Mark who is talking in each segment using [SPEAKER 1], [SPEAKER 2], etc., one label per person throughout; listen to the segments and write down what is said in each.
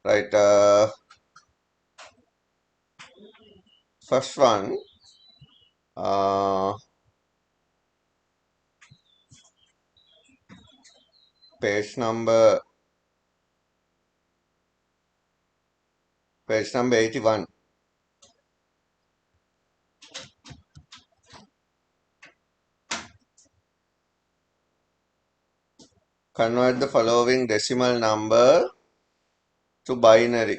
[SPEAKER 1] Right, first one, uh, page number page number 81. Convert the following decimal number to binary.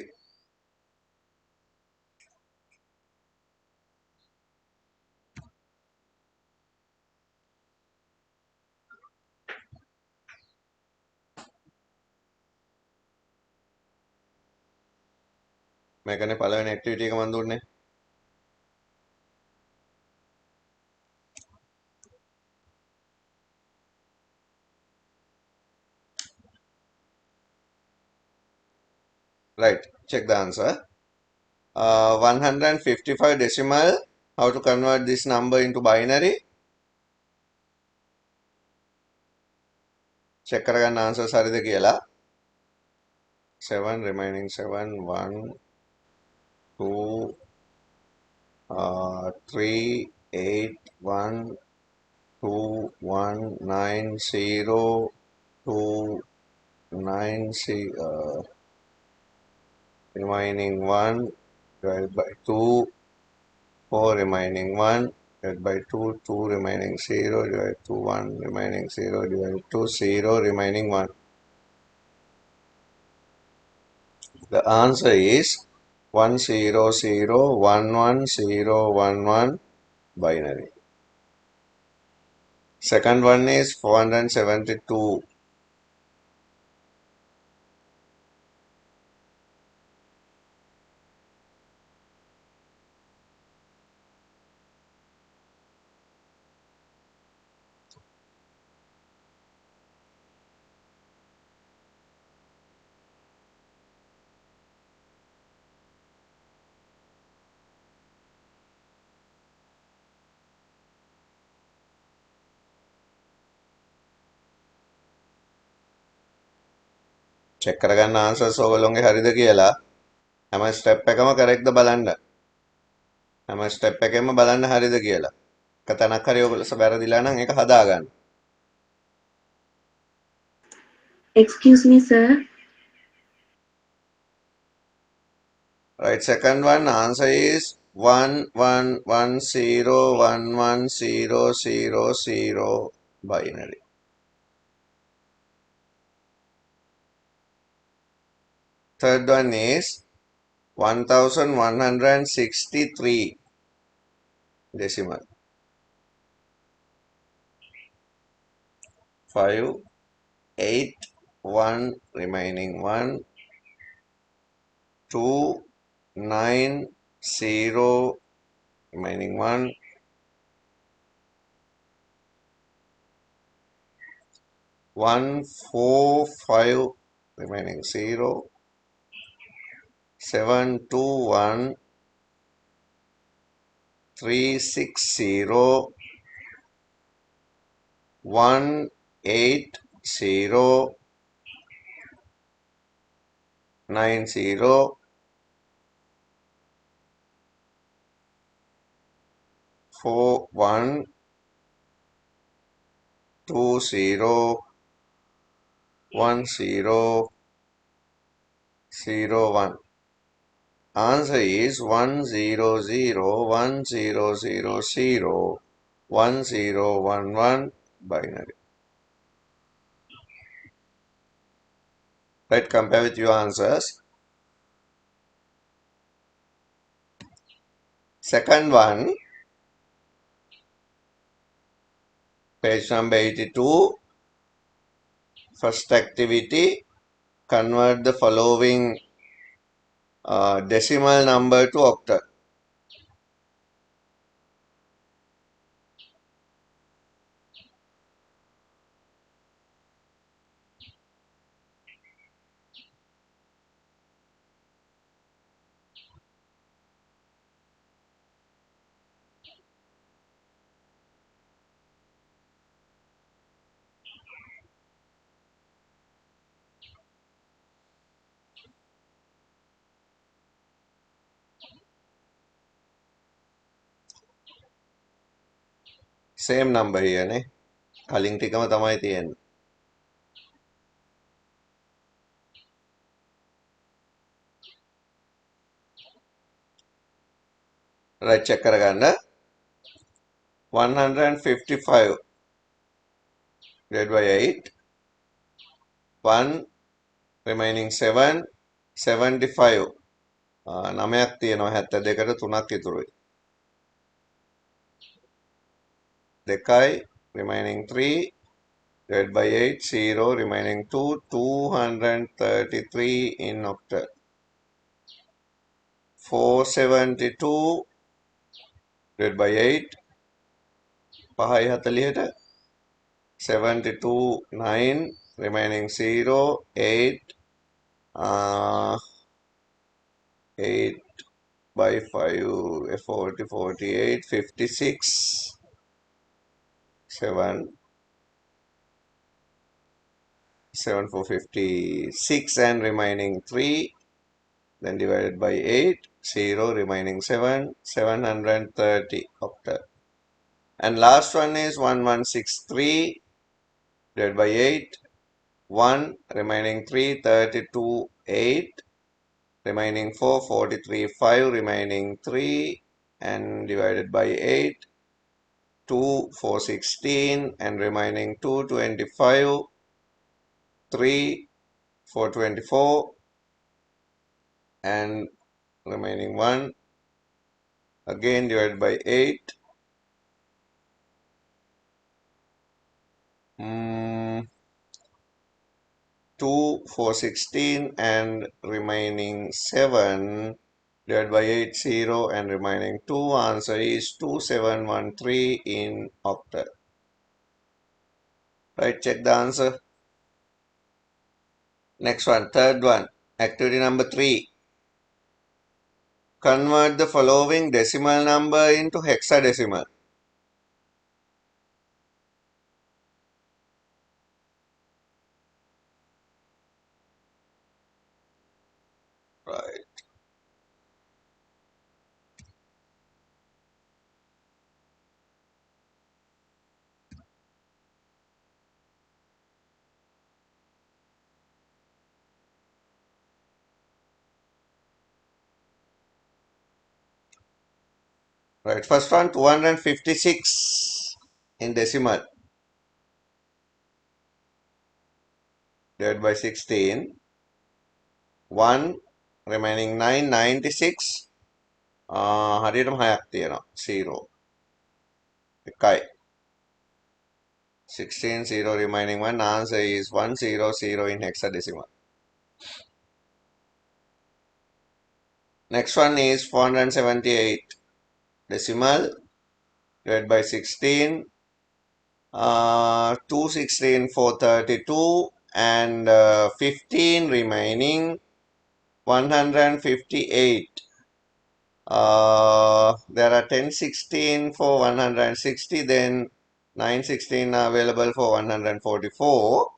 [SPEAKER 1] මේකනේ පළවෙනි activity එක මම දුන්නේ. Right, check the answer. 155 decimal. How to convert this number into binary? Check කරගන්න answers හරිද කියලා. 7 remaining 7 1 2 3 8 1 2 1 9 0 2 9 remaining 1 divided by 2 4 remaining 1 divided by 2 2 remaining 0 divided by 2 1 remaining 0 divided by 2 0 remaining 1. The answer is 1001111 binary. Second one is 472. Check කරගන්න answers ඔයගොල්ලෝගේ හරිද කියලා. හැම step එකම correct ද බලන්න. හැම step එකෙම බලන්න හරිද කියලා. එක තැනක් හරි ඔයගොල්ලෝ වැරදිලා නම් ඒක හදාගන්න.
[SPEAKER 2] Excuse me, sir.
[SPEAKER 1] Right, second one answer is 1110110000 binary. Third one is 1163 decimal. 5 8 1 remaining 1 2 9 0 remaining 1 1 4 5 remaining 0 7 2 1 3 6 0 1 8 0 9 0 4 1 2 0 1 0 0 1. Answer is 10010001011 binary. Right, compare with your answers. Second one, page number 82. First activity, convert the following decimal number to octal. same number here නේ කලින් ටිකම තමයි තියෙන්නේ. right check කරගන්න. 155 divided by 8, 1 remaining 7, 75 9ක් තියෙනවා 72ට 3ක් ඉතුරුයි. 2 remaining 3 divided by 8, 0 remaining 2, 233 in octal. 472 divided by 8, 5 40ට 72 9 remaining 0 8 8 by 5 40 48 56 7 7 for 56 and remaining 3 then divided by 8 0 remaining 7 730 octal. And last one is 1163 divided by 8 1 remaining 3 32 8 remaining 4 43 5 remaining 3 and divided by 8 2 4 16 and remaining 2 25 3 4 24 and remaining 1 again divided by 8 2 4 16 and remaining 7 divided by 8 0 and remaining 2. Answer is 2713 in octal. Right, check the answer. Next one, third one, activity number 3. Convert the following decimal number into hexadecimal. Right. Right, first one 256 in decimal divided by 16. 1 remaining 9 96 හරියටම 6ක් තියෙනවා 0 එකයි 16 0 remaining 1. Answer is 100 in hexadecimal. Next one is 478 decimal divided by 16. 2 16 432 and 15 remaining 158. There are 10 16 for 160, then 9 16 are available for 144.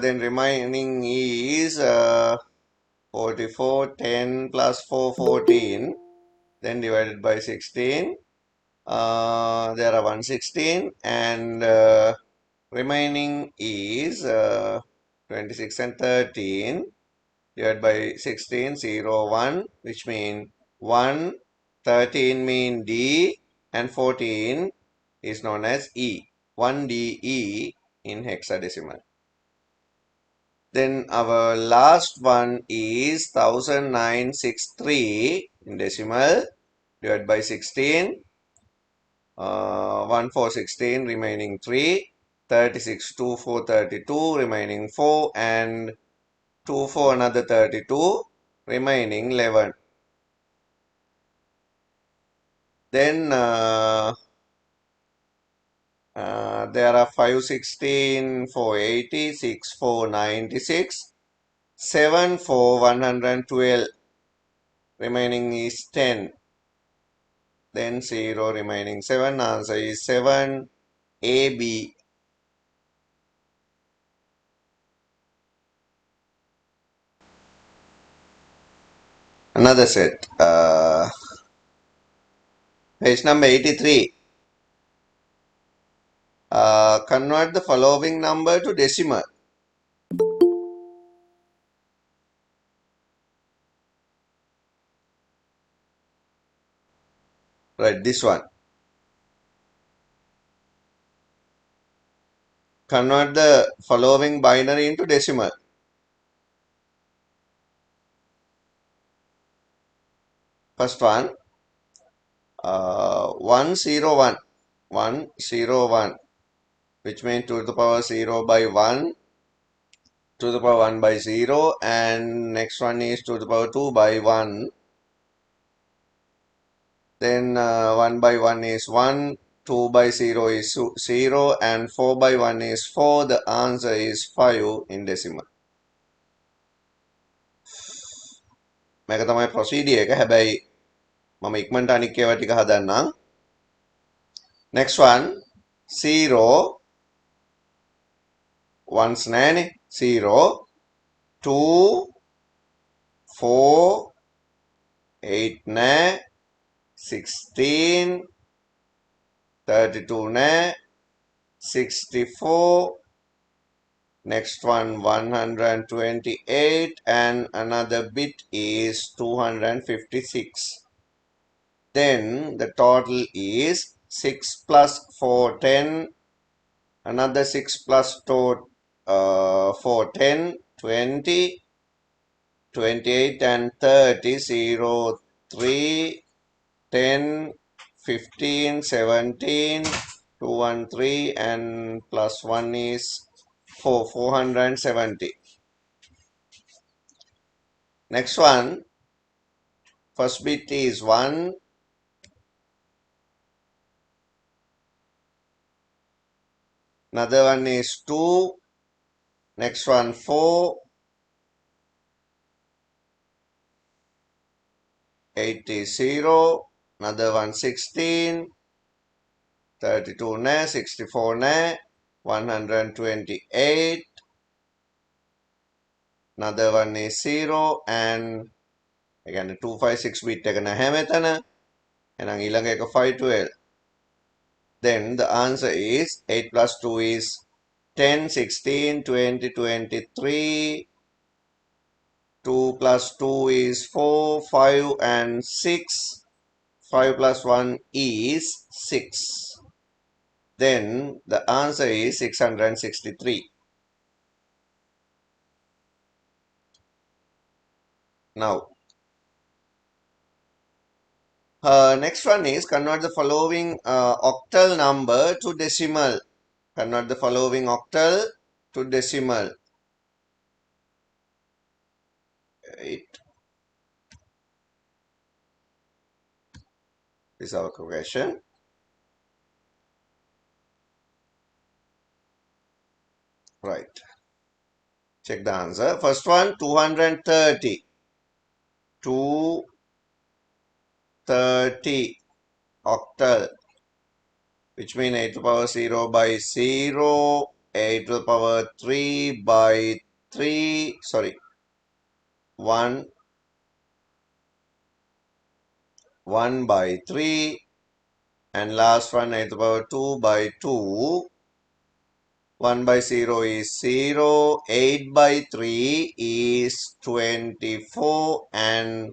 [SPEAKER 1] Then remaining is 44 10 plus 4 14, then divided by 16. There are 116 and remaining is 26 and 13 divided by 16 0 1, which mean 1 13 mean D and 14 is known as E, 1DE in hexadecimal. Then our last one is 1963 in decimal divided by 16. 1 4 16 remaining 3, 36 2 4 32 remaining 4 and 2 4 another 32 remaining 11. Then there are 5 16 4 80, 6 4 96, 7 4 112 remaining is 10. Then 0 remaining 7. Answer is 7 AB. Another set. Page number 83. convert the following number to decimal. Right, this one. Convert the following binary into decimal. First one, 101. 101, which means 2 to the power 0 by 1, 2 to the power 1 by 0, and next one is 2 to the power 2 by 1. Then 1 by 1 is 1, 2 by 0 is 0, and 4 by 1 is 4. The answer is 5 in decimal. මේක තමයි procedure එක. හැබැයි මම ඉක්මනට අනික් ඒවා ටික හදන්නම්. Next one, 0 ones නැහැනේ. 0, 2, 4, 8 නැහැ. 16, 32 නැහැ. 64. Next one, 128, and another bit is 256. Then the total is 6 plus 4, 10. Another 6 plus 4, 10, 20, 28 and 30, 0, 3, 10, 15, 17, 2 and 3, and plus 1 is 4, 470. Next one, first bit is 1, another one is 2, next one 4, 8 is 0, another one 16, 32 ne, 64 ne, 128, another one is 0, and again 256 bit එක නැහැ මෙතන. එහෙනම් ඊළඟ එක 512. Then the answer is 8 plus 2 is 10, 16, 20, 23. 2 plus 2 is 4, 5 and 6. 5 plus 1 is 6. Then the answer is 663. Now, next one is convert the following octal number to decimal. Convert the following octal to decimal. 8 is our question. Right. Check the answer. First one, 230. 230 octal, which means 8 to the power 0 by 0, 8 to the power 3 by 3, sorry, 1 by 3, and last one 8 to the power 2 by 2. 1 by 0 is 0, 8 by 3 is 24, and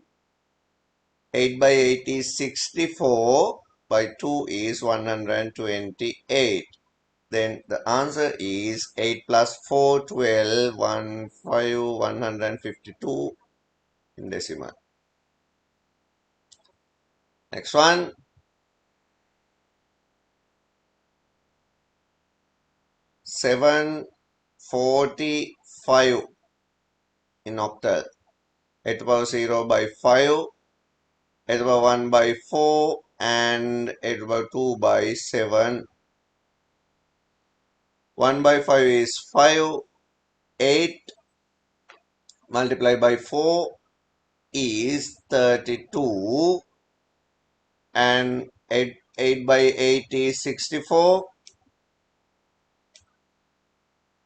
[SPEAKER 1] 8 by 8 is 64, by 2 is 128. Then the answer is 8 plus 4, 12, 1, 5, 152 in decimal. Next one. 745 in octal. 8 to the power 0 by 5, 8 to the power 1 by 4, and 8 to the power 2 by 7. 1 by 5 is 5. 8 multiplied by 4 is 32, and 8 by 8 is 64.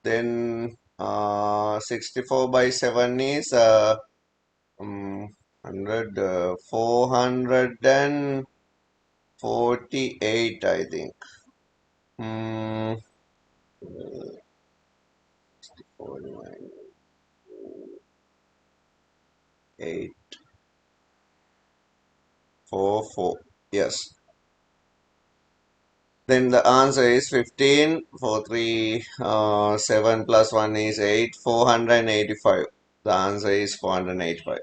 [SPEAKER 1] Then 64 by 7 is 100, 448, I think. 4 remaining 8 4 4. Yes. Then the answer is 15. 4 3 7 plus 1 is 8. 485. The answer is 485.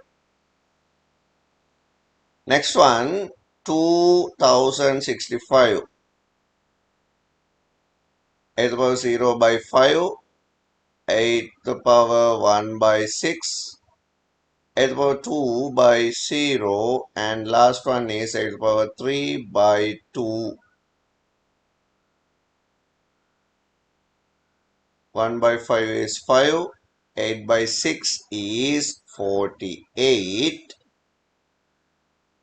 [SPEAKER 1] Next one, 2065. 8 to the power 0 by 5. 8 to the power 1 by 6. 8 to the power 2 by 0. And last one is 8 to the power 3 by 2. 1 by 5 is 5. 8 by 6 is 48.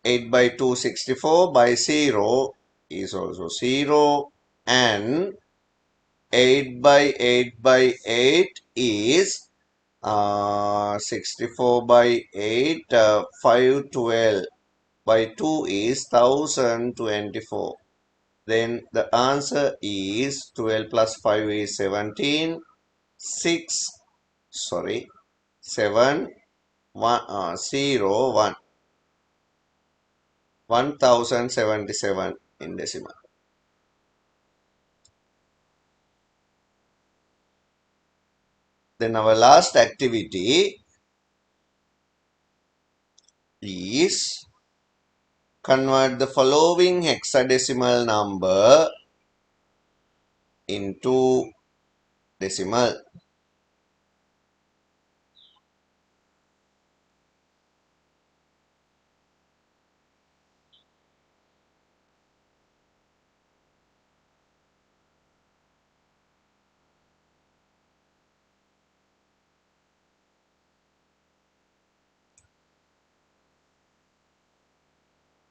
[SPEAKER 1] 8 by 2 64 by 0 is also 0. And 8 by 8 by 8 is 64 by 8, 512 by 2 is 1024. Then the answer is 12 plus 5 is 17, 6, sorry, 7, 1, 0, 1, 1077 in decimal. Then our last activity is convert the following hexadecimal number into decimal.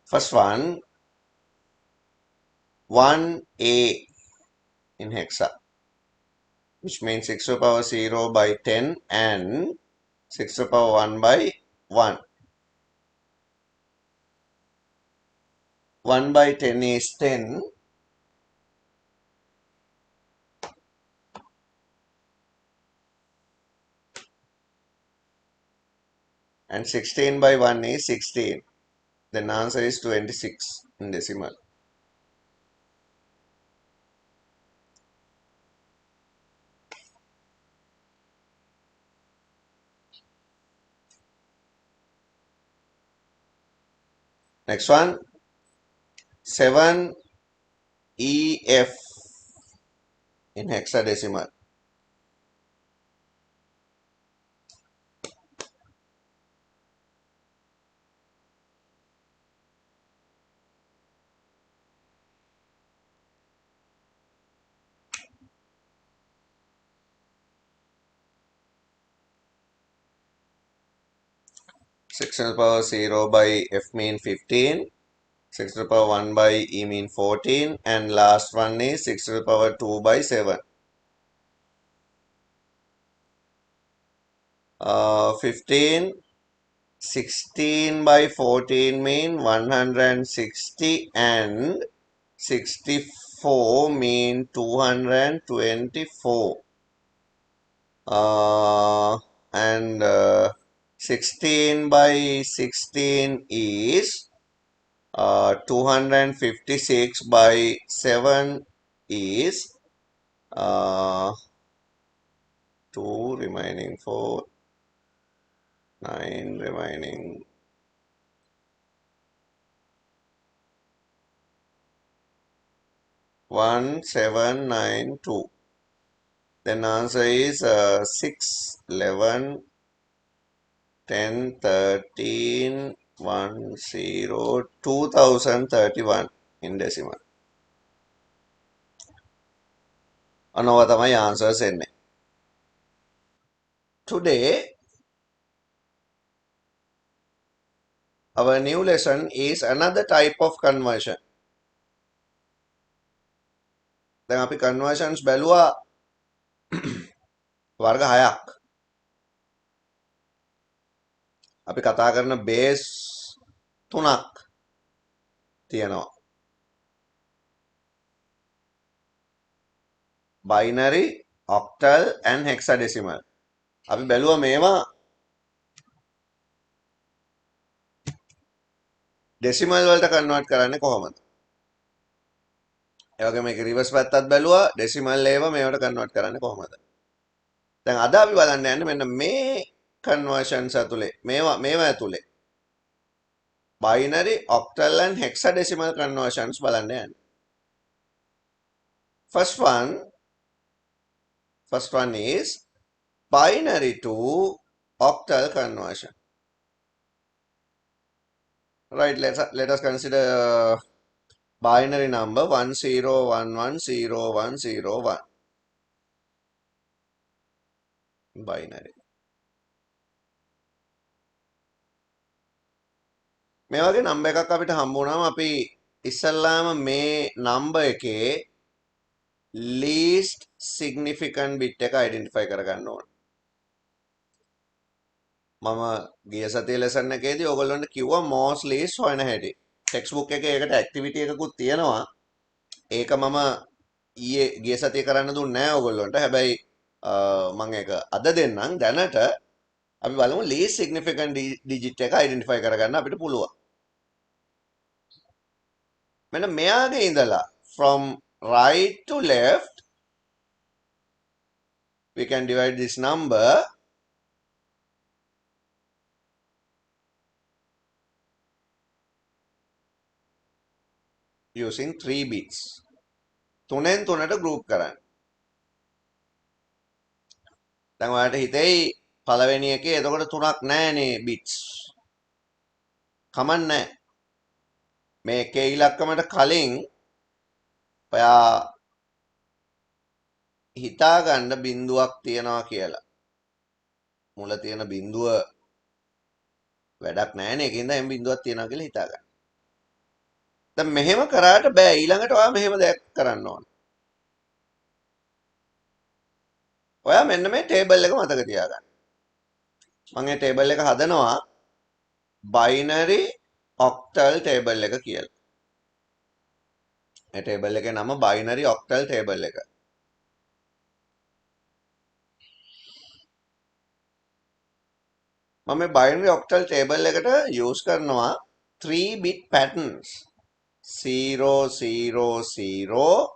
[SPEAKER 1] First one, 1a in hexa, which means 6 to the power 0 by 10 and 6 to the power 1 by 1. 1 by 10 is 10. And 16 by 1 is 16. Then answer is 26 in decimal. Next one, 7ef in hexadecimal. Six to the power 0 by f mean 15. 6 to the power 1 by e mean 14. And last one is 6 to the power 2 by 7. 15. 16 by 14 mean 160 and 64 mean 224. And 16 by 16 is 256 by 7 is 2 remaining 4, 9 remaining 1792. Then answer is 6, 11, 10, 13, 1, 0, 2031 in decimal. අනව තමයි answers එන්නේ. Today, our new lesson is another type of conversion. දැන් අපි conversions බැලුවා වර්ග 6ක්. අපි කතා කරන base 3ක් තියෙනවා. binary, octal and hexadecimal. අපි බැලුවා මේවා decimal වලට convert කරන්නේ කොහොමද? ඒ වගේ මේක reverse පැත්තත් බැලුවා decimal ඒවා මේවට convert කරන්නේ කොහොමද? දැන් අද අපි බලන්න යන්නේ මෙන්න මේ conversions ඇතුලේ මේවා ඇතුලේ binary, octal and hexadecimal conversions බලන්න යන්නේ. First one is binary to octal conversion. Right, let us consider binary number 10110101. Binary. මේ වගේ නම්බර් එකක් අපිට හම්බ වුණාම අපි ඉස්සල්ලාම මේ නම්බර් එකේ least significant bit එක identify කරගන්න ඕන. මම ගිය සතියේ lesson එකේදී ඔයගොල්ලන්ට කිව්වා most least හොයන හැටි. textbook එකේ ඒකට activity එකකුත් තියෙනවා. ඒක මම ඊයේ ගිය සතියේ කරන්න දුන්නේ නැහැ ඔයගොල්ලන්ට. හැබැයි මම ඒක අද දෙන්නම්. දැනට අපි බලමු least significant digit එක identify කරගන්න අපිට පුළුවන්. මෙන්න මෙයාගේ ඉඳලා from right to left we can divide this number using 3 bits. තුනෙන් තුනට group කරන්න. දැන් ඔයාලට හිතෙයි පළවෙනි එකේ එතකොට තුනක් නැහැනේ bits. කමන්නේ මේ එකේ ඉලක්කමට කලින් ඔයා හිතා ගන්න බිඳුවක් තියනවා කියලා. මුල තියෙන බිඳුව වැඩක් නැහැනේ. ඒකින්ද එම් බිඳුවක් තියනවා කියලා හිතා ගන්න. දැන් මෙහෙම කරාට බෑ. ඊළඟට ඔයා මෙහෙම දෙයක් කරන්න ඕන. ඔයා මෙන්න මේ ටේබල් එක මතක තියාගන්න. මම මේ ටේබල් එක හදනවා binary octal table එක කියලා. මේ ටේබල් එකේ නම binary octal table එක. මම මේ binary octal table එකට use කරනවා 3 bit patterns 0 0 0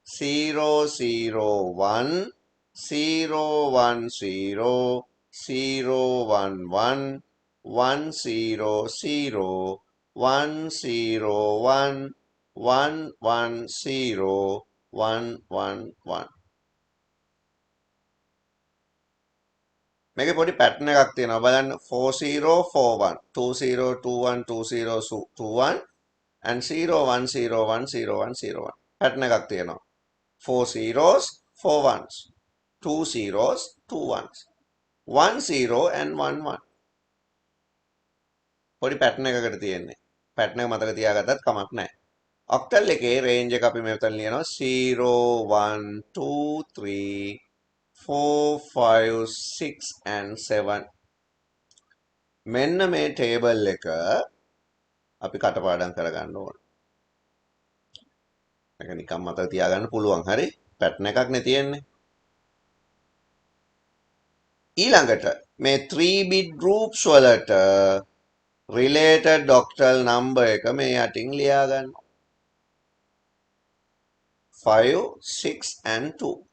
[SPEAKER 1] 0 0 1 0 1 0 0 1 1 1 0 0 1 0 1 1 1 0 1 1 1. මේකේ පොඩි පැටර්න් එකක් තියෙනවා බලන්න 4041 2021 2021 and 01010101 පැටර්න් එකක් තියෙනවා 4 zeros 4 ones 2 zeros 2 ones 1 0 and 1 1 පොඩි පැටර්න් එකකට තියෙන්නේ පැටර්න් එක මතක තියාගත්තත් කමක් නැහැ ඔක්ටල් එකේ රේන්ජ් එක අපි මෙතන ලියනවා 0 1 2 3 4 5 6 and 7 මෙන්න මේ ටේබල් එක අපි කටපාඩම් කරගන්න ඕන. මේක නිකන් මතක තියාගන්න පුළුවන්. හරි? පැටර්න් එකක් නේ තියෙන්නේ. ඊළඟට මේ 3 bit groups වලට related octal number එක මේ යටින් ලියා ගන්න. 5 6 and 2.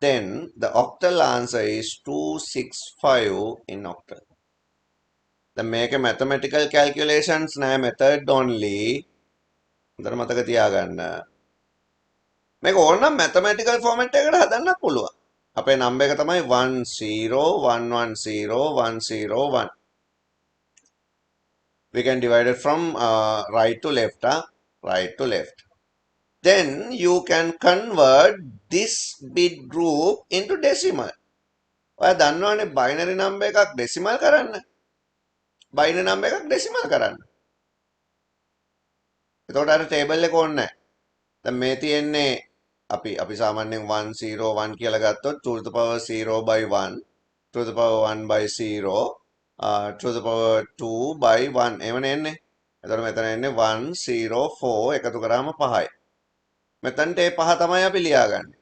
[SPEAKER 1] Then the octal answer is 265 in octal. දැන් මේකේ mathematical calculations නෑ method only. හොඳට මතක තියාගන්න. මේක ඕනනම් mathematical format එකකට හදන්න පුළුවන්. අපේ number එක තමයි 101101101. We can divide it from right to left, right to left. Then you can convert this bit group into decimal. ඔයා දන්නවනේ binary number එකක් decimal කරන්න. binary number එකක් decimal කරන්න. එතකොට අර table එක ඕනේ නැහැ. දැන් මේ තියෙන්නේ අපි සාමාන්‍යයෙන් 101 කියලා ගත්තොත් 2 to the power 0 by 1 to the power 1 by 0 to the power 2 by 1 එවනේ එන්නේ. එතකොට මෙතන එන්නේ 1 0 4 එකතු කරාම 5යි. මෙතනට ඒ පහ තමයි අපි ලියාගන්නේ.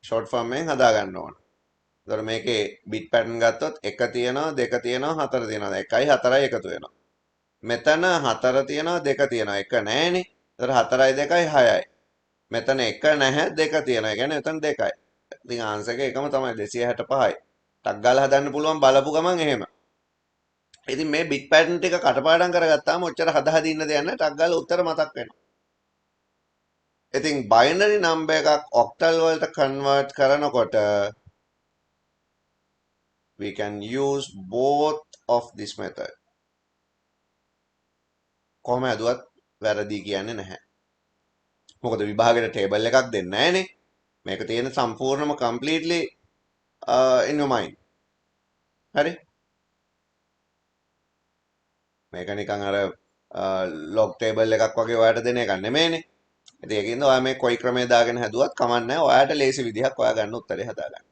[SPEAKER 1] ෂෝට් ෆෝම් එකෙන් හදා ගන්න ඕන. එතකොට මේකේ බිට් පැටර්න් ගත්තොත් 1 තියෙනවා 2 තියෙනවා 4 තියෙනවා. 1යි 4යි එකතු වෙනවා. මෙතන 4 තියෙනවා 2 තියෙනවා. 1 නැහැනේ. එතකොට 4යි 2යි 6යි. මෙතන 1 නැහැ 2 තියෙනවා. ඒ කියන්නේ මෙතන 2යි. ඉතින් ආන්සර් එක එකම තමයි 265යි. ටක් ගාලා හදන්න පුළුවන් බලපු ගමන් එහෙම. ඉතින් මේ බිට් පැටර්න් ටික කටපාඩම් කරගත්තාම ඔච්චර හද හදින්න දෙයක් නැහැ. ටක් ගාලා උත්තර මතක් වෙනවා. ඉතින් බයිනරි නම්බර් එකක් ඔක්ටල් වලට කන්වර්ට් කරනකොට we can use both of this method. කොහොම හදුවත් වැරදි කියන්නේ නැහැ. මොකද විභාගෙට ටේබල් එකක් දෙන්නේ නැහනේ. මේක තියෙන සම්පූර්ණම completely in your mind. හරි? මේක නිකන් අර log table එකක් වගේ ඔයාලට දෙන එකක් නෙමෙයිනේ. ඉතින් ඒකින්ද ඔයා මේ කොයි ක්‍රමයේ දාගෙන හැදුවත් කමක් නැහැ. ඔයාලට ලේසි විදිහක් ඔයා ගන්න උත්තරේ හදාගන්න.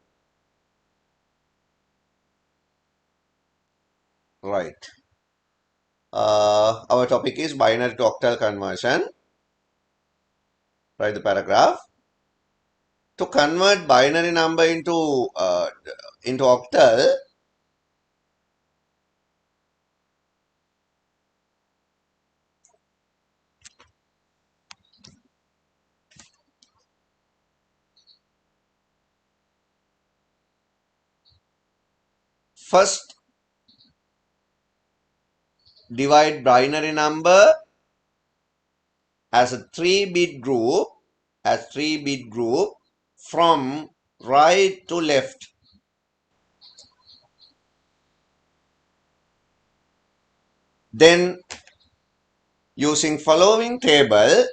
[SPEAKER 1] Right. Our topic is binary to octal conversion. Write the paragraph. To convert binary number into octal, first divide binary number as a 3-bit group from right to left. Then using following table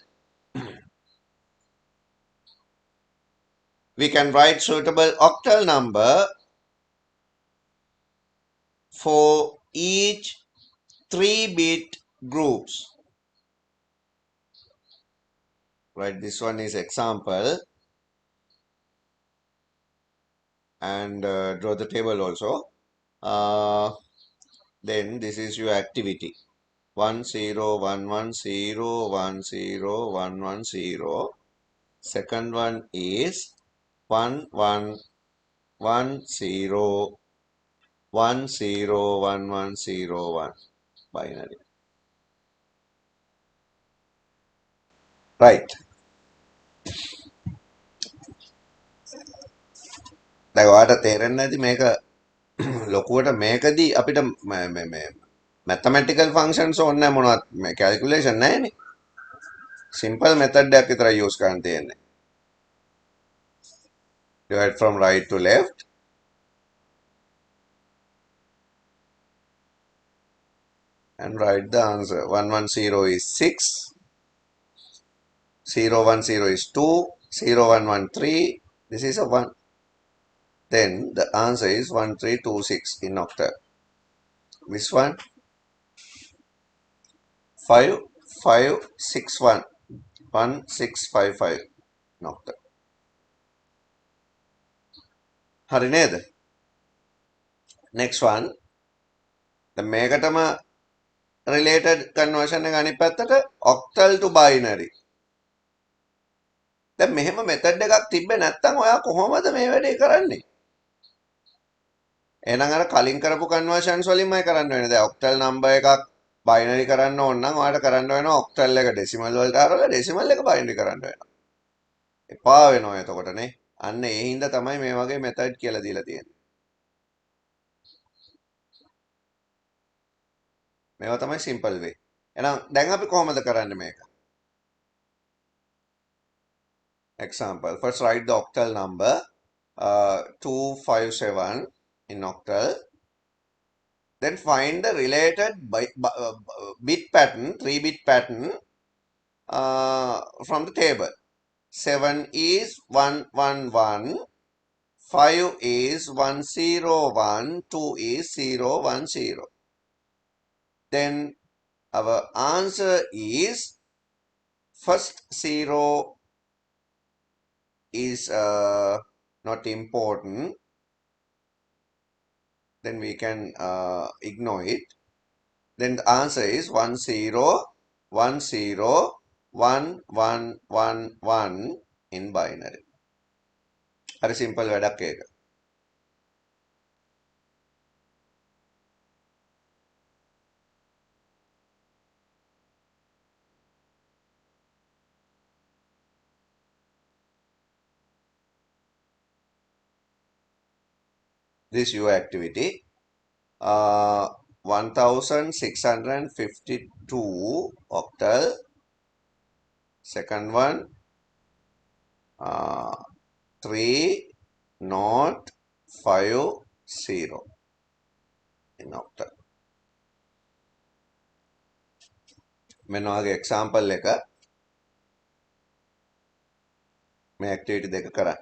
[SPEAKER 1] we can write suitable octal number for each 3-bit groups. Right, this one is example, and draw the table also. Then this is your activity. 1 0 1 1 0 1 0 1 1 0. Second one is 1 1 1 0 1 0 1 1 0 1 binary. Right. දැන් ඔයාලට තේරෙන්නේ නැති මේක ලොකුවට මේකදී අපිට mathematical functions ඕනේ නැහැ මොනවත් මේ calculation නැහැනේ. simple method එකක් විතරයි use කරන්න තියෙන්නේ. Divide from right to left. And write the answer. 110 is 6. 010 is 2. 0113. This is a 1. Then the answer is 1326 in octal. This one 5561 1655 in octal. හරි නේද? Next one. The මේකටම related conversion එක අනිත් පැත්තට octal to binary. දැන් මෙහෙම method එකක් තිබ්බේ නැත්නම් ඔයා කොහොමද මේ වැඩේ කරන්නේ? එහෙනම් අර කලින් කරපු conversions වලින්මයි කරන්න වෙන්නේ. දැන් octal number එකක් binary කරන්න ඕන නම් ඔයාලට කරන්න වෙනවා octal එක decimal වලට හරවලා decimal එක binary කරන්න වෙනවා. එපා වෙනවා එතකොට නේ. අන්න ඒ හින්දා තමයි මේ වගේ method කියලා දීලා තියෙන්නේ. මේවා තමයි simple way. එහෙනම් දැන් අපි කොහොමද කරන්නේ මේක? Example. First write the octal number 257 in octal. Then find the related bit pattern, 3-bit pattern from the table. 7 is 111, 5 is 101, 2 is 010. Then our answer is first 0 is not important. Then we can ignore it. Then the answer is 10 10 1111 in binary. හරි simple වැඩක් ඒක. This your activity. 1652 octal. Second one, 3050 in octal. මෙන්න වගේ example එක මේ activity දෙක කරන්න.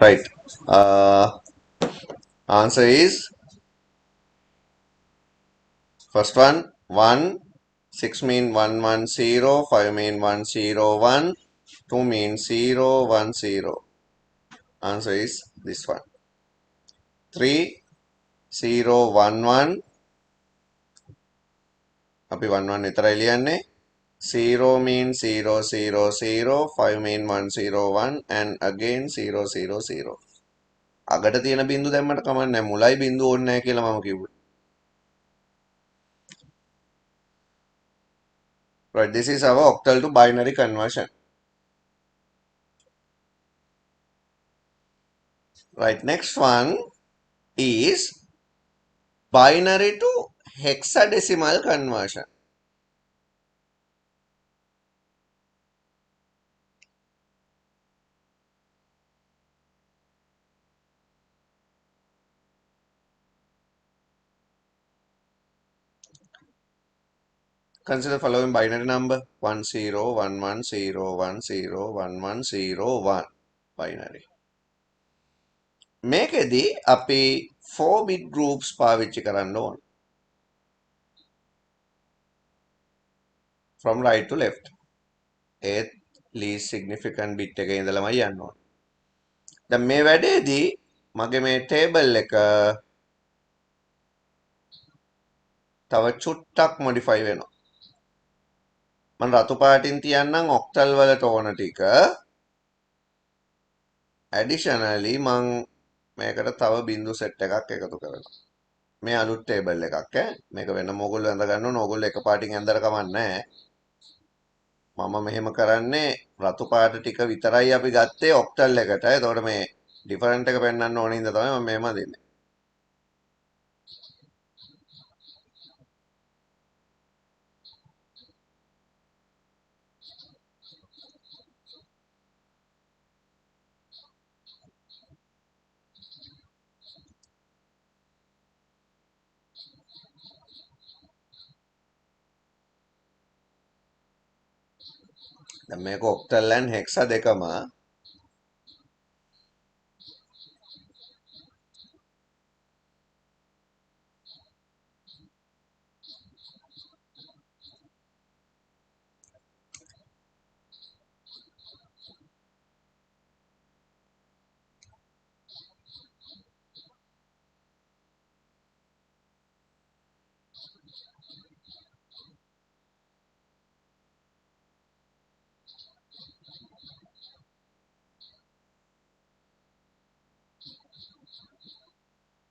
[SPEAKER 1] Right. Answer is first one 1, 6 mean 110, 5 mean 101, 2 mean 010. Answer is this one. 3011 අපි 11 විතරයි ලියන්නේ. 0 mean 000, 5 mean 101 and again 000. අගට තියෙන බින්දු දැම්මට කමක් නැහැ. මුලයි බින්දු ඕනේ නැහැ කියලා මම කිව්වේ. Right, this is our octal to binary conversion. Right, next one is binary to hexadecimal conversion. Consider following binary number 1011010101 binary. මේකෙදි අපි 4 bit groups පාවිච්චි කරන්න ඕන. From right to left. ඒත් least significant bit එකේ ඉඳලමයි යන්න ඕන. දැන් මේ වැඩේදී මගේ මේ table එක තව චුට්ටක් modify වෙනවා. මම රතු පාටින් තියන්නම් octal වලට ඕන ටික. Additionally මම මේකට තව බින්දු set එකක් එකතු කරනවා. මේ අලුත් table එකක් ඈ. මේක වෙන මොගොල්ලෝ ඇඳ ගන්න ඕන. ඕගොල්ලෝ එක පාටින් ඇඳලා කමක් නැහැ. මම මෙහෙම කරන්නේ රතු පාට ටික විතරයි අපි ගත්තේ octal එකට. එතකොට මේ different එක පෙන්වන්න ඕන හින්දා තමයි මම මෙහෙම දෙන්නේ. දැන් මේක octal and hexa දෙකම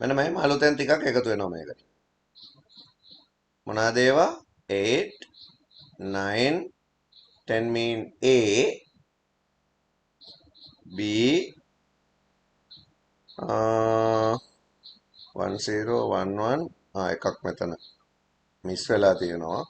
[SPEAKER 1] මෙන්න මෙහෙම අලුතෙන් ටිකක් එකතු වෙනවා මේකට. මොනවාද ඒවා? 8 9 10 mean A B 1011 එකක් මෙතන මිස් වෙලා තියෙනවා.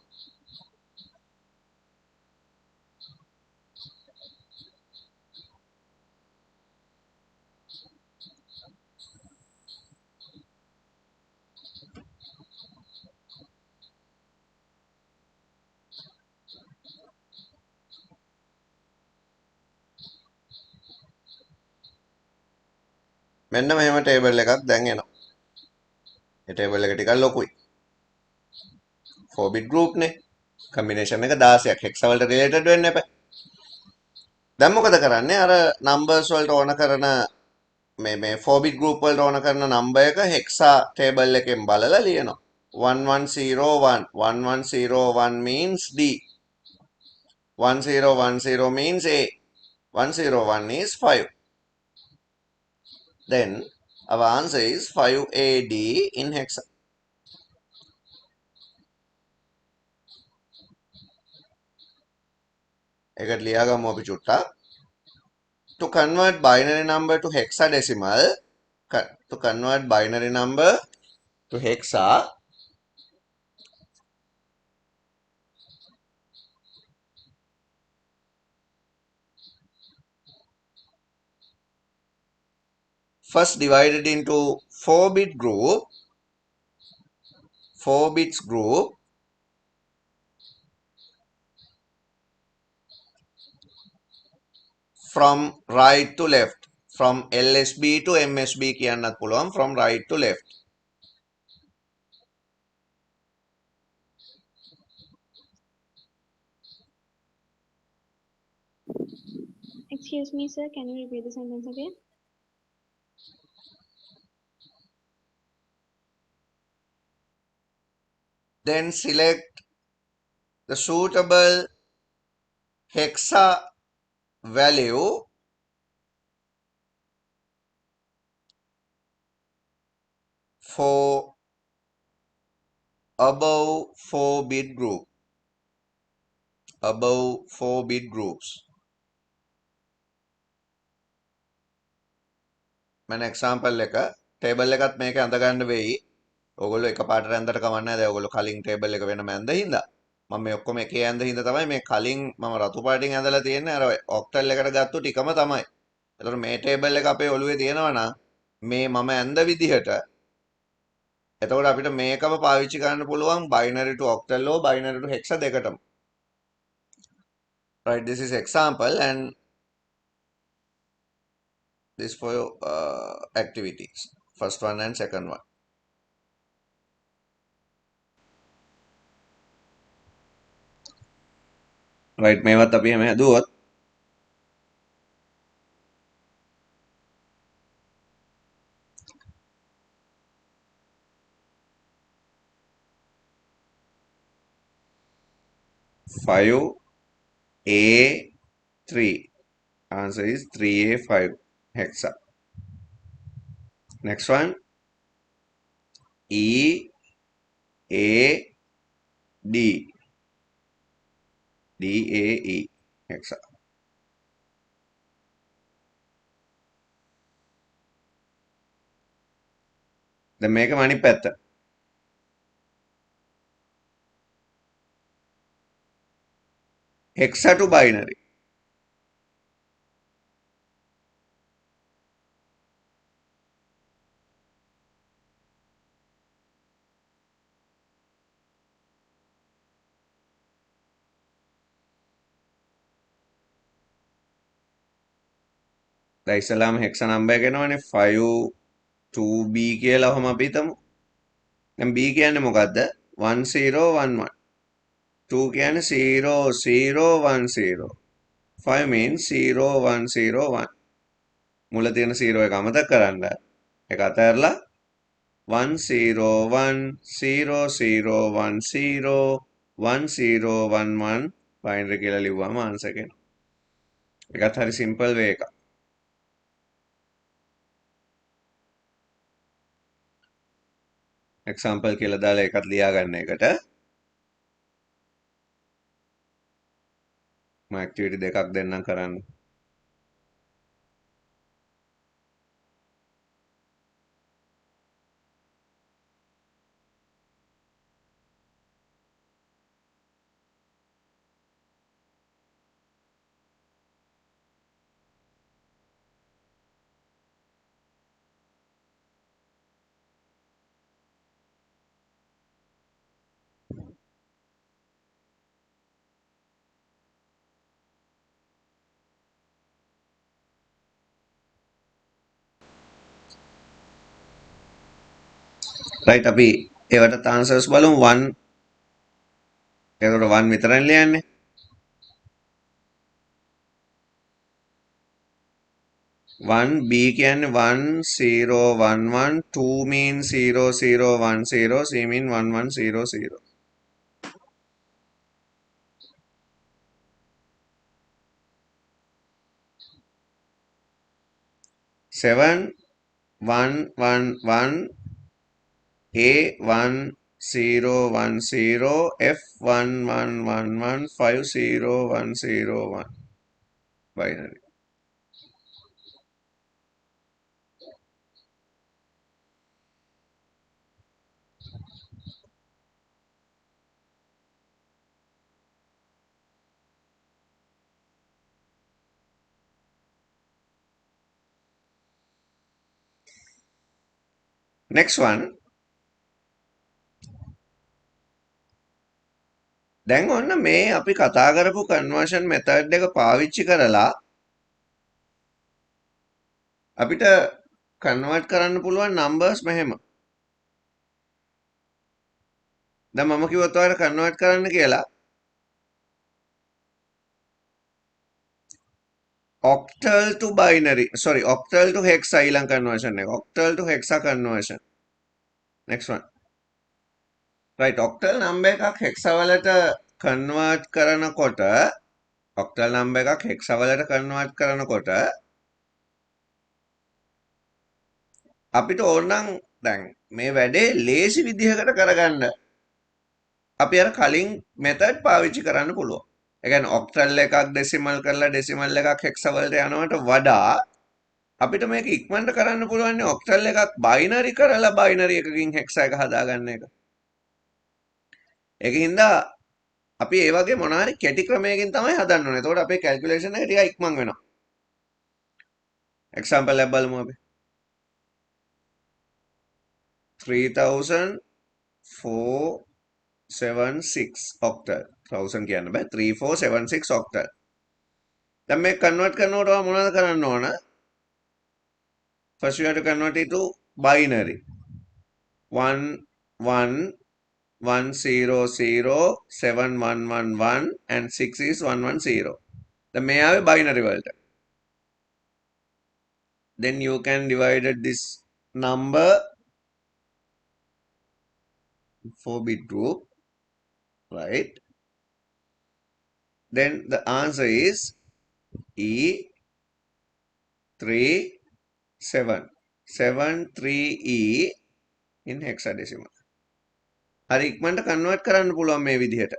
[SPEAKER 1] මෙන්න මෙහෙම ටේබල් එකක් දැන් එනවා. ඒ ටේබල් එක ටිකක් ලොකුයි. 4 bit group නේ. combination එක 16ක් hexa වලට related වෙන්න එපා. දැන් මොකද කරන්නේ? අර numbers වලට ඕන කරන මේ 4 bit group වලට ඕන කරන number එක hexa table එකෙන් බලලා ලියනවා. 1101 1101 means D. 1010 means A. 101 is 5. Then our answer is 5AD in hexa. එකට ලියාගමු අපි චුට්ටක්. To convert binary number to hexadecimal, to convert binary number to hexa, first divided into 4-bit group, 4 bits group, from right to left, from LSB to MSB කියන්නත් පුළුවන්, from right to left.
[SPEAKER 3] Excuse me, sir. Can you repeat the sentence again?
[SPEAKER 1] Then select the suitable hexa value for above 4-bit group, above 4-bit groups. මම example එක table එකත් මේක අඳ ගන්න වෙයි. ඔයගොල්ලෝ එකපාරට ඇඳට කවන්නේ නැහැ. දැන් ඔයගොල්ලෝ කලින් table එක වෙනම ඇඳ හින්දා මම මේ ඔක්කොම එකේ ඇඳ හින්දා තමයි මේ කලින් මම රතු පාටින් ඇඳලා තියෙන්නේ අර octal එකට ගත්ත ටිකම තමයි. එතකොට මේ table එක අපේ ඔළුවේ තියෙනවා නම් මේ මම ඇඳ විදිහට එතකොට අපිට මේකම පාවිච්චි කරන්න පුළුවන් binary to octal or binary to hexa දෙකටම. Right, this is example and this for your activities, first one and second one. Right, මේවත් අපි එහෙම හැදුවොත් five A3. Answer is 3A5 hexa. Next one EAD. DAE hexa. දැන් මේක අනිත් පැත්ත. hexa to binary. දැන් ඉස්සලාම hexa number එක එනවනේ 5 2B කියලා ඔහම අපි හිතමු. දැන් B කියන්නේ මොකද්ද? 1011. 2 කියන්නේ 0010. 5 means 0101. මුල තියෙන 0 එක අමතක කරන්න. ඒක අතහැරලා 10100101011 binary කියලා ලිව්වම ආන්සර් එක එනවා. ඒකත් හරි සිම්පල් වේ එකක්. එක්සැම්පල් කියලා දාලා ඒකත් ලියා ගන්න එකට මම ඇක්ටිවිටි දෙකක් දෙන්නම් කරන්න. රයිට් අපි ඒවට ආන්සර්ස් බලමු 1 ඒකට 1 විතරයි ලියන්නේ 1 B කියන්නේ 1011 2 mean 0010 C mean 1100 7 111 A1010 F1111 50101 binary. Next one. දැන් ඔන්න මේ අපි කතා කරපු conversion method එක පාවිච්චි කරලා අපිට convert කරන්න පුළුවන් numbers මෙහෙම. දැන් මම කිව්වොත් ඔයාලට convert කරන්න කියලා octal to binary, sorry, octal to hexa ඊළඟ conversion එක. Octal to hexa conversion. Next one. Right, octal number එකක් hexa වලට convert කරනකොට octal number එකක් hexa වලට convert කරනකොට අපිට ඕනනම් දැන් මේ වැඩේ ලේසි විදිහකට කරගන්න අපි අර කලින් method පාවිච්චි කරන්න පුළුවන්. ඒ කියන්නේ octal එකක් decimal කරලා decimal එකක් hexa වලට යනවට වඩා අපිට මේක ඉක්මනට කරන්න පුළුවන් නේ octal එකක් binary කරලා binary එකකින් hexa එක හදාගන්න එක. ඒකින්ද අපි ඒ වගේ මොනවා හරි කෙටි ක්‍රමයකින් තමයි හදන්න ඕනේ. එතකොට අපේ calculation එක ටිකක් ඉක්මන් වෙනවා. example එක බලමු අපි. 3476 octal. 1000 කියන්න බෑ. 3476 octal. දැන් මේක convert කරනකොට මොනවද කරන්න ඕන? First you have to convert it to binary. 111007111 and 6 is 110. දැන් මේ ආවේ binary වලට. Then you can divide this number 4-bit group, right? Then the answer is E37 73E in hexadecimal. හරි ඉක්මනට convert කරන්න පුළුවන් මේ විදිහට.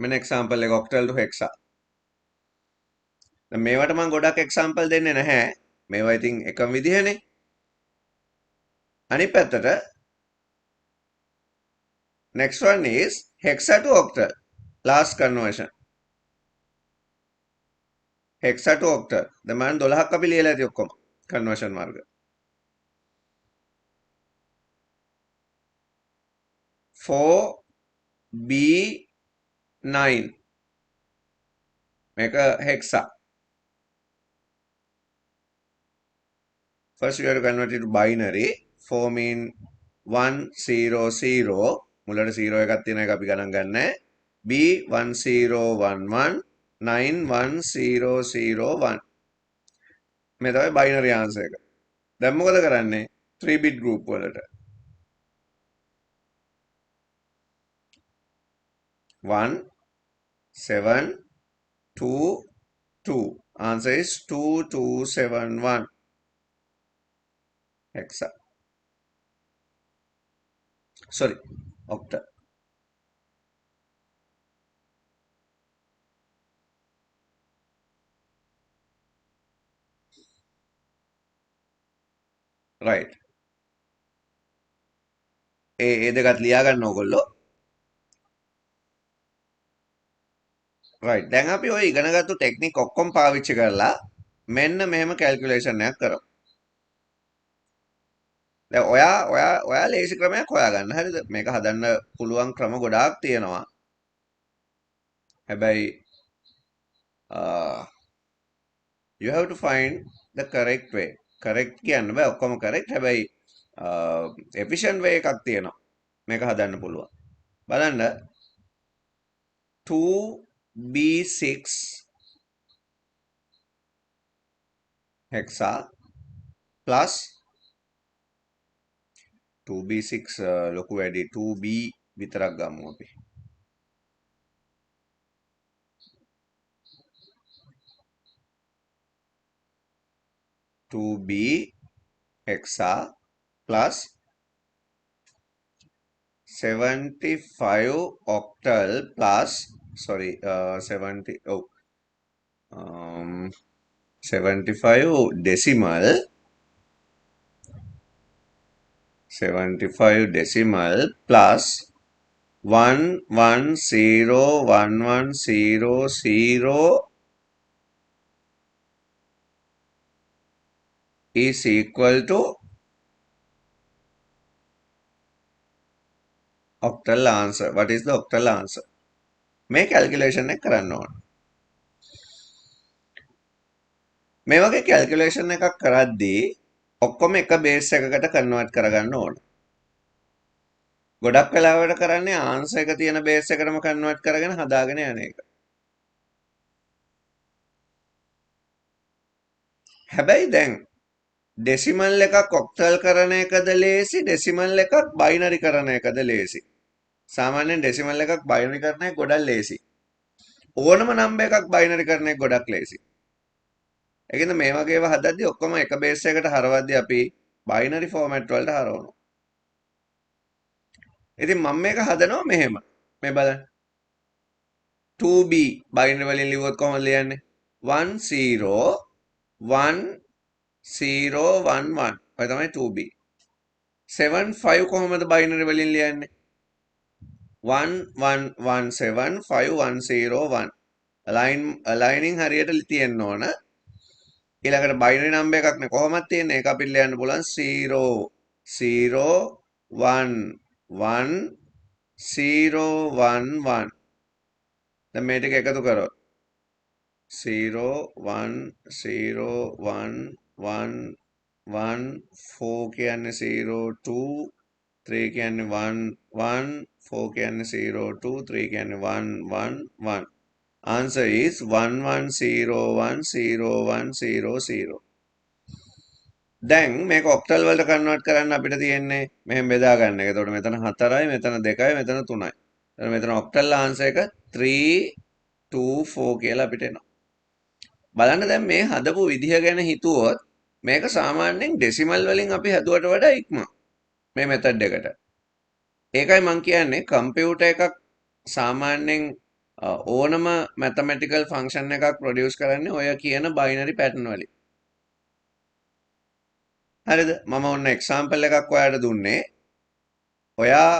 [SPEAKER 1] මෙන්න example එක octal to hexa. දැන් මේවට මම ගොඩක් example දෙන්නේ නැහැ. මේවා ඉතින් එකම විදිහනේ. අනිත් පැත්තට next one is hexa to octal. Last conversion. hexa to octal. දැන් මම 12ක් අපි ලියලා ඇති ඔක්කොම conversion මාර්ග. 4B9 මේක hexa. First you have to convert it to binary. 4 mean 100 මුලට 0 එකක් තියෙන එක අපි ගණන් ගන්නෑ. B1011 91001 මේ තමයි binary answer එක. දැන් මොකද කරන්නේ? 3 bit group වලට 1 7 2 2. Answer is 2271 hexa. Sorry, octal. Right. ඒ දෙකත් ලියා ගන්න ඕගොල්ලෝ. right. දැන් අපි ඔය ඉගෙනගත්තු ටෙක්නික් ඔක්කොම පාවිච්චි කරලා මෙන්න මෙහෙම කැල්කියුලේෂන් එකක් කරමු. දැන් ඔයා ලේසි ක්‍රමයක් හොයාගන්න. හරිද? මේක හදන්න පුළුවන් ක්‍රම ගොඩාක් තියෙනවා. හැබැයි you have to find the correct way. correct කියන්න බෑ ඔක්කොම correct. හැබැයි efficient way එකක් තියෙනවා. මේක හදන්න පුළුවන්. බලන්න 2B6 hexa plus 2B6 ලොකු වැඩි 2B විතරක් ගමු අපි. 2b hexa plus 75 octal plus 75 decimal 75 decimal plus 1101100 is equal to octal answer. What is the octal answer? මේ calculation එක කරන්න ඕන. මේ වගේ calculation එකක් කරද්දී ඔක්කොම එක බේස් එකකට කන්වර්ට් කරගන්න ඕන. ගොඩක් වෙලාවට කරන්නේ ආන්සර් එක තියෙන බේස් එකටම කන්වර්ට් කරගෙන හදාගෙන යන එක. හැබැයි දැන් ඩෙසිමල් එකක් ඔක්ටල් කරන එකද ලේසි ඩෙසිමල් එකක් බයිනරි කරන එකද ලේසි. සාමාන්‍යයෙන් ඩෙසිමල් එකක් බයිනරි කරන එක ගොඩක් ලේසි. ඕනම නම්බර් එකක් බයිනරි කරන එක ගොඩක් ලේසි. ඒකෙන්ද මේ වගේ ඒවා හදද්දී ඔක්කොම එක බේස් එකකට හරවද්දී අපි බයිනරි ෆෝමැට් වලට හරවනවා. ඉතින් මම මේක හදනවා මෙහෙම. මේ බලන්න. 2b බයිනරි වලින් ලිව්වොත් කොහොමද ලියන්නේ? 1011 ඔය තමයි 2b. 75 කොහොමද බයිනරි වලින් ලියන්නේ? 1117501. අලයිනින් හරියට තියෙන්න ඕන. ඊළඟට බයිනරි නම්බර් එකක් නේ කොහොමද තියෙන්නේ? ඒක අපිට ලියන්න පුළුවන් 0011011. දැන් මේ ටික එකතු කරොත් 01011 කියන්නේ 02 3 කියන්නේ 11 4 කියන්නේ 02 3 කියන්නේ 111. Answer is 11010100. දැන් මේක ඔක්ටල් වලට කන්වර්ට් කරන්න අපිට තියෙන්නේ මෙහෙම බෙදා ගන්න එක. එතකොට මෙතන 4යි, මෙතන 2යි, මෙතන 3යි. එතකොට මෙතන ඔක්ටල් ආන්සර් එක 324 කියලා අපිට එනවා. බලන්න දැන් මේ හදපු විදිහ ගැන හිතුවොත් මේක සාමාන්‍යයෙන් ඩෙසිමල් වලින් අපි හදුවට වඩා ඉක්මන මේ මෙතඩ් එකට. ඒකයි මම කියන්නේ කම්පියුටර් එකක් සාමාන්‍යයෙන් ඕනම මැතමැටිකල් ෆන්ක්ෂන් එකක් ප්‍රොඩියුස් කරන්නේ ඔය කියන බයිනරි පැටර්න් වලින්. හරිද? මම ඔන්න එක්සැම්පල් එකක් ඔයාලට දුන්නේ. ඔයා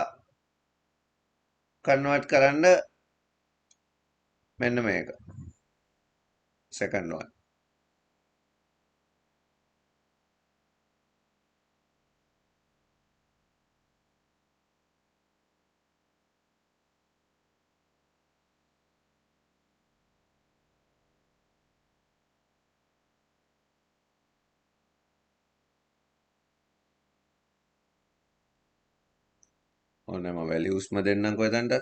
[SPEAKER 1] කන්වර්ට් කරන්න මෙන්න මේක. second one. ඔන්න මම වැලියුස්ම දෙන්නම්කෝ එතනට.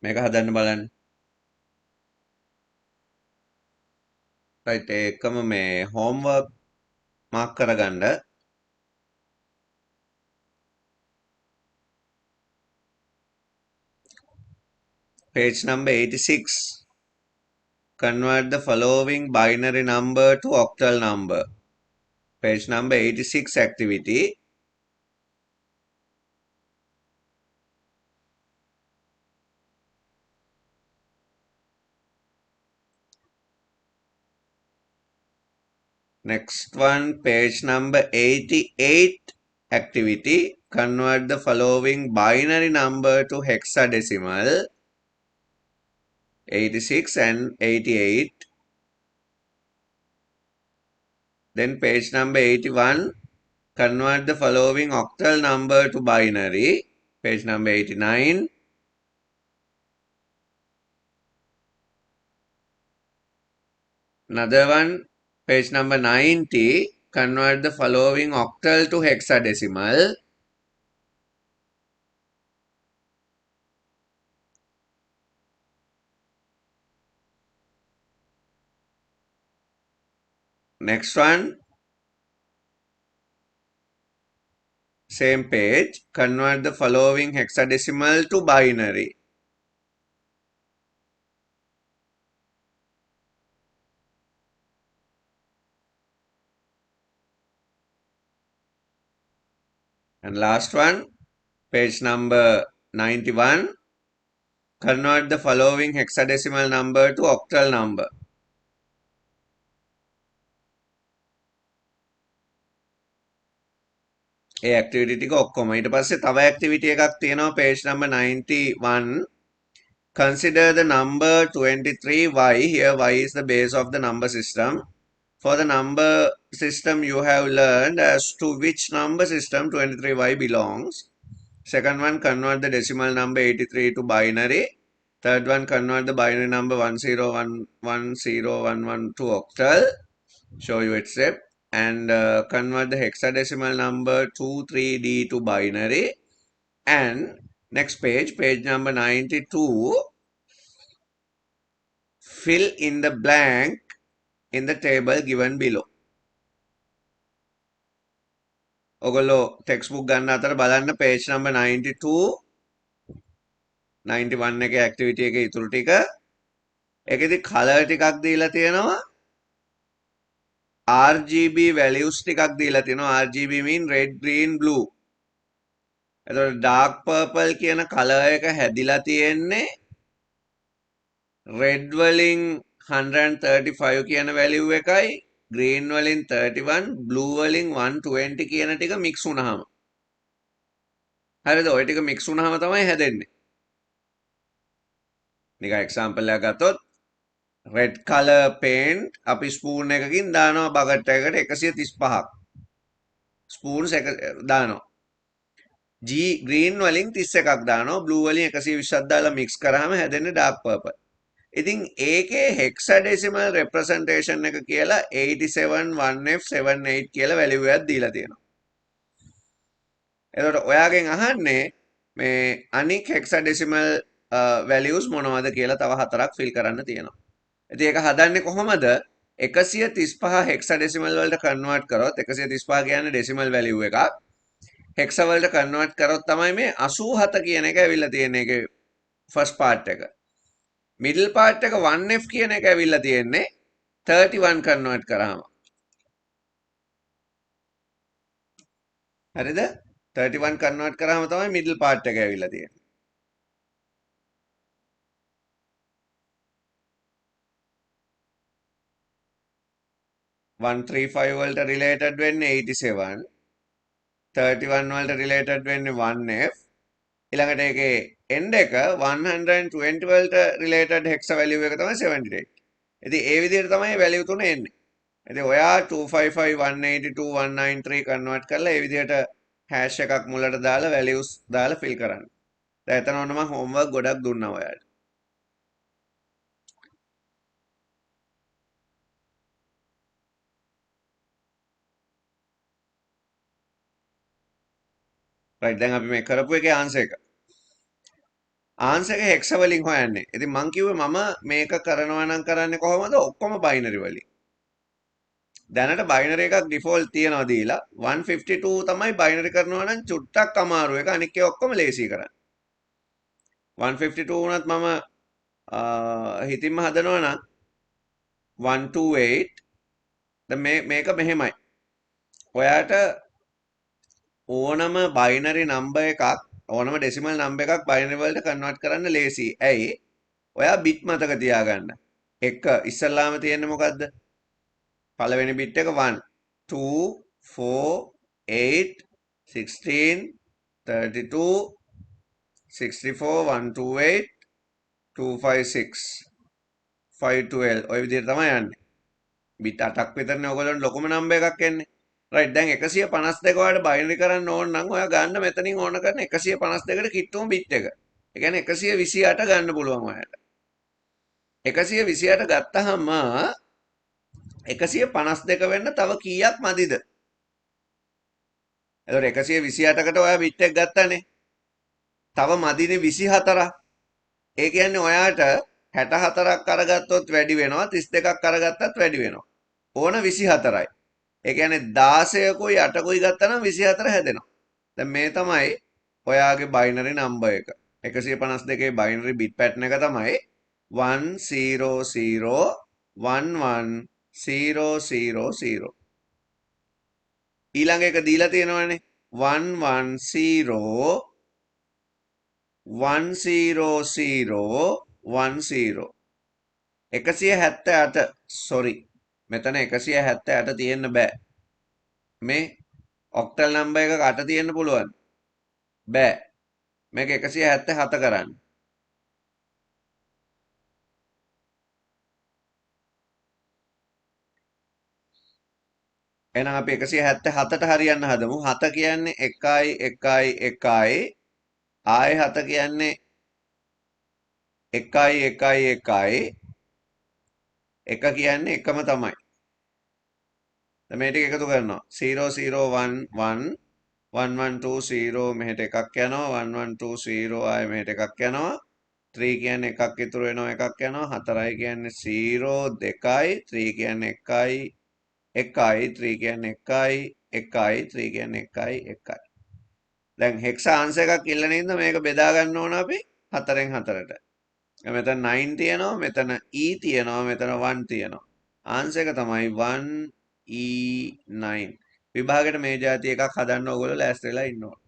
[SPEAKER 1] මේක හදන්න බලන්න. right ඒකම මේ homework මාක් කරගන්න. page number 86. Convert the following binary number to octal number. Page number 86 activity. Next one, page number 88 activity. Convert the following binary number to hexadecimal. 86 and 88. Then page number 81. Convert the following octal number to binary. Page number 89. Another one, page number 90. Convert the following octal to hexadecimal. Next one, same page, convert the following hexadecimal to binary. And last one, page number 91, convert the following hexadecimal number to octal number. A activity ටික ඔක්කොම ඊට පස්සේ තව activity එකක් තියෙනවා page number 91. Consider the number 23y. Here y is the base of the number system. For the number system you have learned as to which number system 23y belongs. Second one, convert the decimal number 83 to binary. Third one, convert the binary number 10110111 to octal. Show you its step. And convert the hexadecimal number 23d to binary. And next page, page number 92, fill in the blank in the table given below. ඔගොල්ලෝ textbook ගන්න අතර බලන්න page number 92 91 එකේ activity එකේ ඉතුරු ටික. ඒකෙදි color ටිකක් දීලා තියෙනවා. RGB values ටිකක් දීලා තියෙනවා. RGB mean red, green, blue. එතකොට dark purple කියන color එක හැදිලා තියෙන්නේ red වලින් 135 කියන value එකයි, green වලින් 31, blue වලින් 120 කියන ටික mix වුණාම. හරිද? ඔය ටික mix වුණාම තමයි හැදෙන්නේ. නිකන් example එකක් ගත්තොත් red color paint අපි spoon එකකින් දානවා bucket එකකට 135ක්. spoons එක දානවා. green වලින් 31ක් දානවා, blue වලින් 120ක් දාලා mix කරාම හැදෙන්නේ dark purple. ඉතින් ඒකේ hexadecimal representation එක කියලා 871F78 කියලා value එකක් දීලා තියෙනවා. එතකොට ඔයාගෙන් අහන්නේ මේ අනික් hexadecimal values මොනවද කියලා තව හතරක් fill කරන්න තියෙනවා. ඉතින් ඒක හදන්නේ කොහොමද? 135 hexadecimal වලට convert කරොත් 135 කියන්නේ decimal value එකක්. hexa වලට convert කරොත් තමයි මේ 87 කියන එක ඇවිල්ලා තියෙන්නේ ඒකේ first part එක. middle part එක 1f කියන එක ඇවිල්ලා තියෙන්නේ 31 convert කරාම. හරිද? 31 convert කරාම තමයි middle part එක ඇවිල්ලා තියෙන්නේ. one 35 වලට related වෙන්නේ 87. 31 වලට related වෙන්නේ 1f. ඊළඟට ඒකේ end එක 120 වලට related hexa value එක තමයි 78. ඉතින් ඒ විදිහට තමයි value තුන එන්නේ. ඉතින් ඔයා 255 182 193 convert කරලා ඒ විදිහට hash එකක් මුලට දාලා values දාලා fill කරන්න. දැන් එතන ඔන්න මම homework ගොඩක් දුන්නා ඔයාලට. right දැන් අපි මේ කරපු එකේ answer එක. answer එක hexa වලින් හොයන්නේ. ඉතින් මං කිව්වේ මම මේක කරනවා නම් කරන්නේ කොහොමද? ඔක්කොම binary වලින්. දැනට binary එකක් default තියනවා දීලා 152 තමයි binary කරනවා නම් චුට්ටක් අමාරු එක. අනික ඒ ඔක්කොම ලේසි කරන්න. 152 වුණත් මම හිතින්ම හදනවා නම් 128 දැන් මේක මෙහෙමයි. ඔයාට ඕනම binary number එකක් ඕනම decimal number එකක් binary වලට convert කරන්න ලේසි. ඇයි? ඔයා bit මතක තියාගන්න. එක ඉස්සල්ලාම තියෙන්නේ මොකද්ද? පළවෙනි bit එක 1 2 4 8 16 32 64 128 256 512 ඔය විදිහට තමයි යන්නේ. bit 8ක් විතරනේ ඔයගොල්ලන්ට ලොකුම number එකක් එන්නේ. right දැන් 152 වලට binary කරන්න ඕන නම් ඔයා ගන්න මෙතනින් ඕන කරන 152ට කිට්ටුම bit එක. ඒ කියන්නේ 128 ගන්න පුළුවන් ඔයාලට. 128 ගත්තාම 152 වෙන්න තව කීයක් මදිද? එතකොට 128කට ඔයා bit එක ගත්තානේ. තව මදිනේ 24ක්. ඒ කියන්නේ ඔයාට 64ක් අරගත්තොත් වැඩි වෙනවා 32ක් අරගත්තත් වැඩි වෙනවා. ඕන 24යි. ඒ කියන්නේ 16කුයි 8කුයි ගත්තා නම් 24 හැදෙනවා. දැන් මේ තමයි ඔයාගේ බයිනරි නම්බර් එක. 152 බයිනරි බිට් පැටර්න් එක තමයි 100111000. ඊළඟ එක දීලා තියෙනවනේ 110010010. 178 සොරි මෙතන 178 තියෙන්න බෑ. මේ ඔක්ටල් නම්බර් එකක 8 තියෙන්න පුළුවන්. බෑ. මේක 177 කරන්න. එහෙනම් අපි 177ට හරියන්න හදමු. 7 කියන්නේ 1යි 1යි 1යි. ආයෙ 7 කියන්නේ 1යි 1යි 1යි. 1 කියන්නේ එකම තමයි. දැන් මේ ටික එකතු කරනවා. 0011 1120 මෙහෙට එකක් යනවා 1120 ආයෙ මෙහෙට එකක් යනවා 3 කියන්නේ එකක් ඉතුරු වෙනවා එකක් යනවා 4යි කියන්නේ 0 2යි 3 කියන්නේ 1යි 1යි 3 කියන්නේ 1යි 1යි 3 කියන්නේ 1යි 1යි. දැන් හෙක්ස ආන්සර් එකක් ඉල්ලන ඉඳ මේක බෙදා ගන්න ඕන අපි 4න් 4ට. මෙතන 9 තියෙනවා මෙතන e තියෙනවා මෙතන 1 තියෙනවා. ආන්සර් එක තමයි 1e9. විභාගයට මේ જાති එකක් හදන්න ඕගොල්ලෝ ලෑස්ති වෙලා ඉන්න ඕන.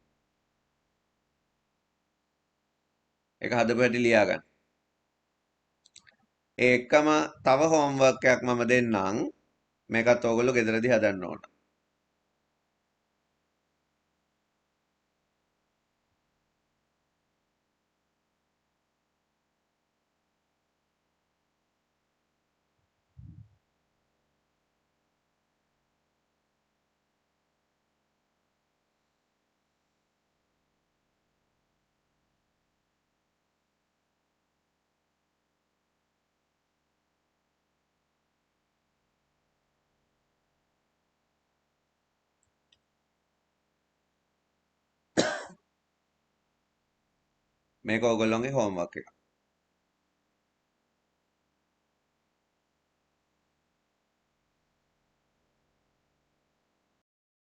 [SPEAKER 1] ඒක හදපු හැටි ලියා ගන්න. ඒකම තව හෝම්වර්ක් එකක් මම දෙන්නම්. මේකත් ඕගොල්ලෝ ගෙදරදී හදන්න ඕන. මේක ඕගොල්ලෝගේ හෝම්වර්ක් එක.